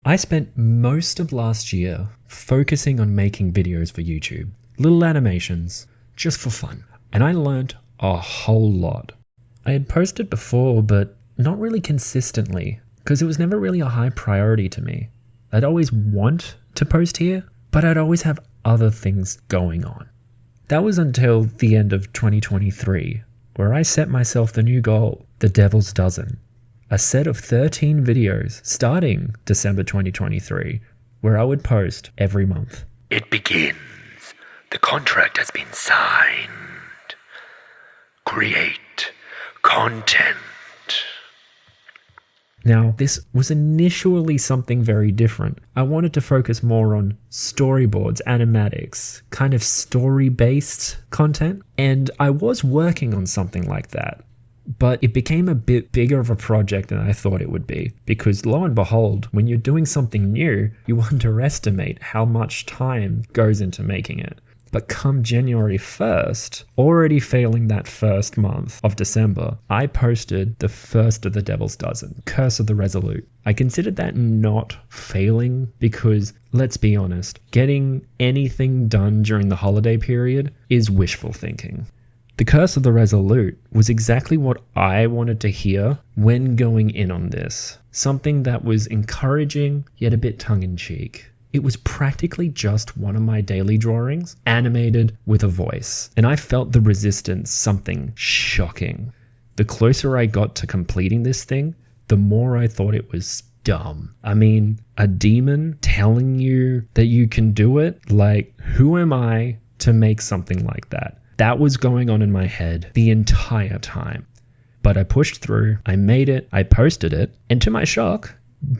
I spent most of last year focusing on making videos for YouTube, little animations, just for fun. And I learned a whole lot. I had posted before, but not really consistently, because it was never really a high priority to me. I'd always want to post here, but I'd always have other things going on. That was until the end of 2023, where I set myself the new goal, the Devil's Dozen. A set of 13 videos starting December 2023, where I would post every month. It begins. The contract has been signed. Create content. Now, this was initially something very different. I wanted to focus more on storyboards, animatics, kind of story-based content, and I was working on something like that. But it became a bit bigger of a project than I thought it would be, because lo and behold, when you're doing something new, you underestimate how much time goes into making it. But come January 1st, already failing that first month of December, I posted the first of the Devil's Dozen, Curse of the Resolute. I considered that not failing because, let's be honest, getting anything done during the holiday period is wishful thinking. The Curse of the Resolute was exactly what I wanted to hear when going in on this. Something that was encouraging, yet a bit tongue-in-cheek. It was practically just one of my daily drawings, animated with a voice. And I felt the resistance something shocking. The closer I got to completing this thing, the more I thought it was dumb. I mean, a demon telling you that you can do it? Like, who am I to make something like that? That was going on in my head the entire time. But I pushed through, I made it, I posted it, and to my shock,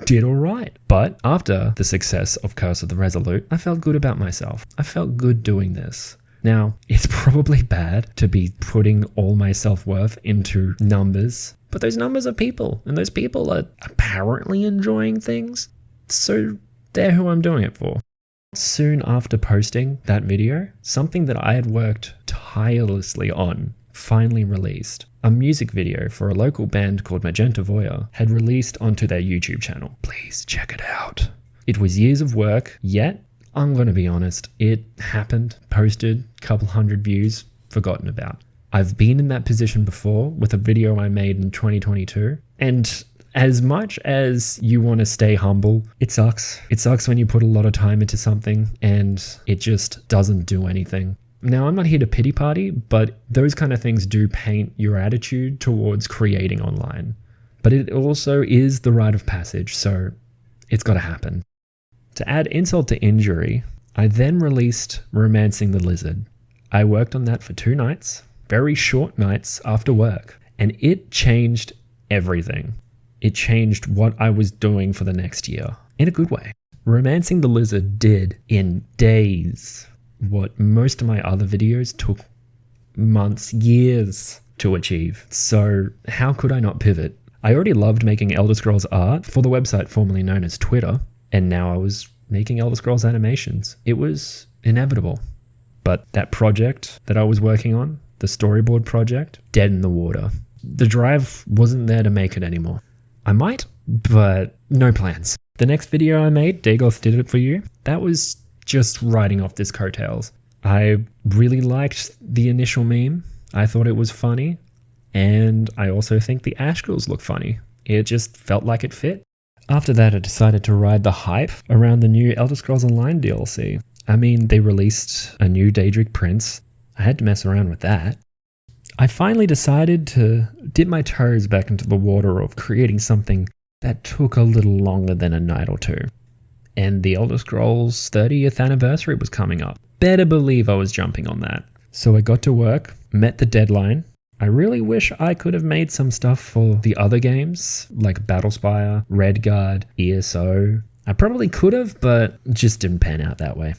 did alright. But after the success of Curse of the Resolute, I felt good about myself. I felt good doing this. Now, it's probably bad to be putting all my self-worth into numbers, but those numbers are people, and those people are apparently enjoying things, so they're who I'm doing it for. Soon after posting that video, something that I had worked tirelessly on finally released. A music video for a local band called Magenta Voya had released onto their YouTube channel. Please check it out. It was years of work, yet, I'm gonna be honest, it happened, posted, couple hundred views, forgotten about. I've been in that position before with a video I made in 2022, and as much as you want to stay humble, it sucks. It sucks when you put a lot of time into something and it just doesn't do anything. Now, I'm not here to pity party, but those kind of things do paint your attitude towards creating online. But it also is the rite of passage, so it's got to happen. To add insult to injury, I then released Romancing the Lizard. I worked on that for 2 nights, very short nights after work, and it changed everything. It changed what I was doing for the next year, in a good way. Romancing the Lizard did, in days, what most of my other videos took months, years to achieve. So how could I not pivot? I already loved making Elder Scrolls art for the website formerly known as Twitter, and now I was making Elder Scrolls animations. It was inevitable. But that project that I was working on, the storyboard project, dead in the water. The drive wasn't there to make it anymore. I might, but no plans. The next video I made, Dagoth Did It For You, that was just riding off this coattails. I really liked the initial meme. I thought it was funny. And I also think the Ash girls look funny. It just felt like it fit. After that, I decided to ride the hype around the new Elder Scrolls Online DLC. I mean, they released a new Daedric Prince. I had to mess around with that. I finally decided to dip my toes back into the water of creating something that took a little longer than a night or two. And the Elder Scrolls 30th anniversary was coming up. Better believe I was jumping on that. So I got to work, met the deadline. I really wish I could have made some stuff for the other games, like Battlespire, Redguard, ESO. I probably could have, but just didn't pan out that way.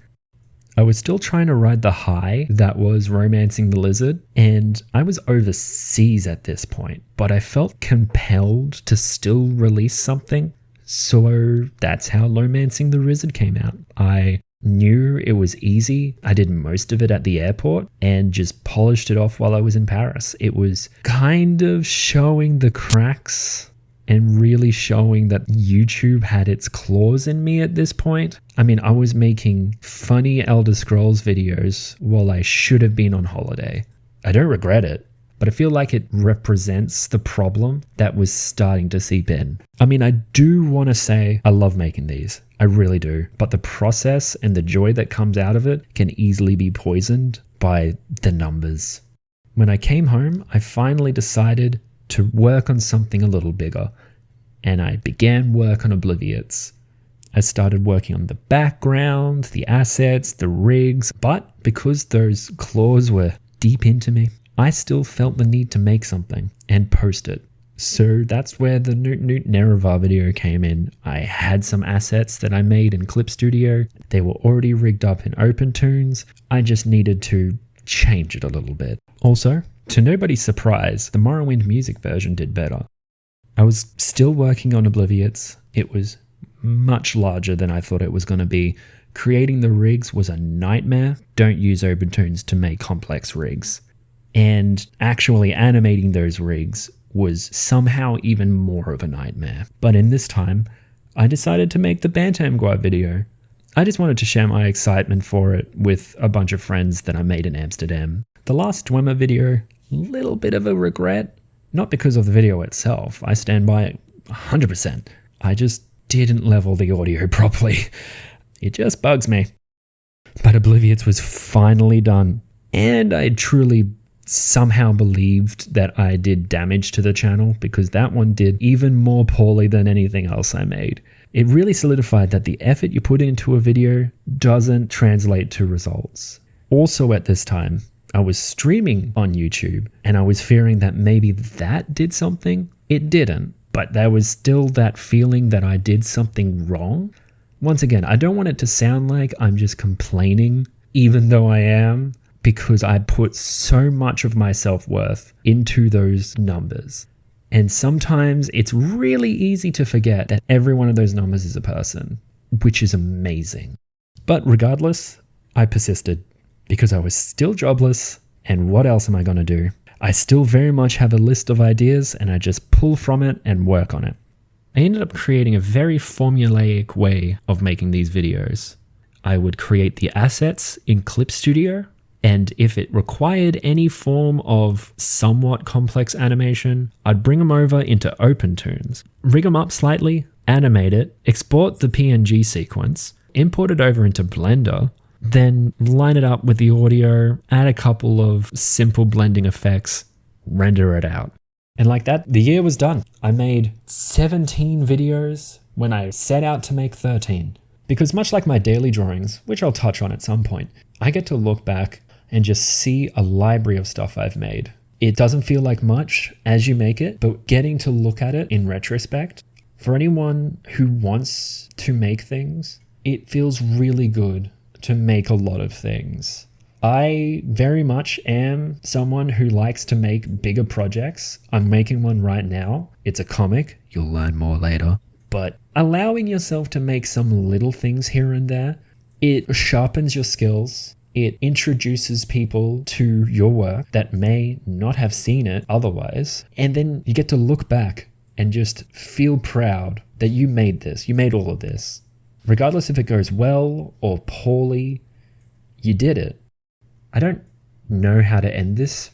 I was still trying to ride the high that was Romancing the Lizard, and I was overseas at this point, but I felt compelled to still release something, so that's how Romancing the Lizard came out. I knew it was easy. I did most of it at the airport and just polished it off while I was in Paris. It was kind of showing the cracks and really showing that YouTube had its claws in me at this point. I mean, I was making funny Elder Scrolls videos while I should have been on holiday. I don't regret it, but I feel like it represents the problem that was starting to seep in. I mean, I do want to say I love making these. I really do. But the process and the joy that comes out of it can easily be poisoned by the numbers. When I came home, I finally decided to work on something a little bigger, and I began work on Obliviates. I started working on the background, the assets, the rigs, but because those claws were deep into me, I still felt the need to make something and post it. So that's where the Newt Nerevar video came in. I had some assets that I made in Clip Studio. They were already rigged up in OpenToons. I just needed to change it a little bit. Also, to nobody's surprise, the Morrowind music version did better. I was still working on Obliviates. It was much larger than I thought it was going to be. Creating the rigs was a nightmare. Don't use OpenToons to make complex rigs. And actually animating those rigs was somehow even more of a nightmare. But in this time, I decided to make the Bantam Guard video. I just wanted to share my excitement for it with a bunch of friends that I made in Amsterdam. The last Dwemer video, little bit of a regret. Not because of the video itself, I stand by it 100%. I just didn't level the audio properly. It just bugs me. But Obliviates was finally done, and I truly somehow believed that I did damage to the channel because that one did even more poorly than anything else I made. It really solidified that the effort you put into a video doesn't translate to results. Also at this time, I was streaming on YouTube and I was fearing that maybe that did something. It didn't, but there was still that feeling that I did something wrong. Once again, I don't want it to sound like I'm just complaining, even though I am, because I put so much of my self-worth into those numbers. And sometimes it's really easy to forget that every one of those numbers is a person, which is amazing. But regardless, I persisted because I was still jobless, and what else am I going to do? I still very much have a list of ideas and I just pull from it and work on it. I ended up creating a very formulaic way of making these videos. I would create the assets in Clip Studio, and if it required any form of somewhat complex animation, I'd bring them over into OpenToons, rig them up slightly, animate it, export the PNG sequence, import it over into Blender, then line it up with the audio, add a couple of simple blending effects, render it out. And like that, the year was done. I made 17 videos when I set out to make 13. Because much like my daily drawings, which I'll touch on at some point, I get to look back and just see a library of stuff I've made. It doesn't feel like much as you make it, but getting to look at it in retrospect, for anyone who wants to make things, it feels really good to make a lot of things. I very much am someone who likes to make bigger projects. I'm making one right now. It's a comic. You'll learn more later. But allowing yourself to make some little things here and there, it sharpens your skills. It introduces people to your work that may not have seen it otherwise. And then you get to look back and just feel proud that you made this. You made all of this. Regardless if it goes well or poorly, you did it. I don't know how to end this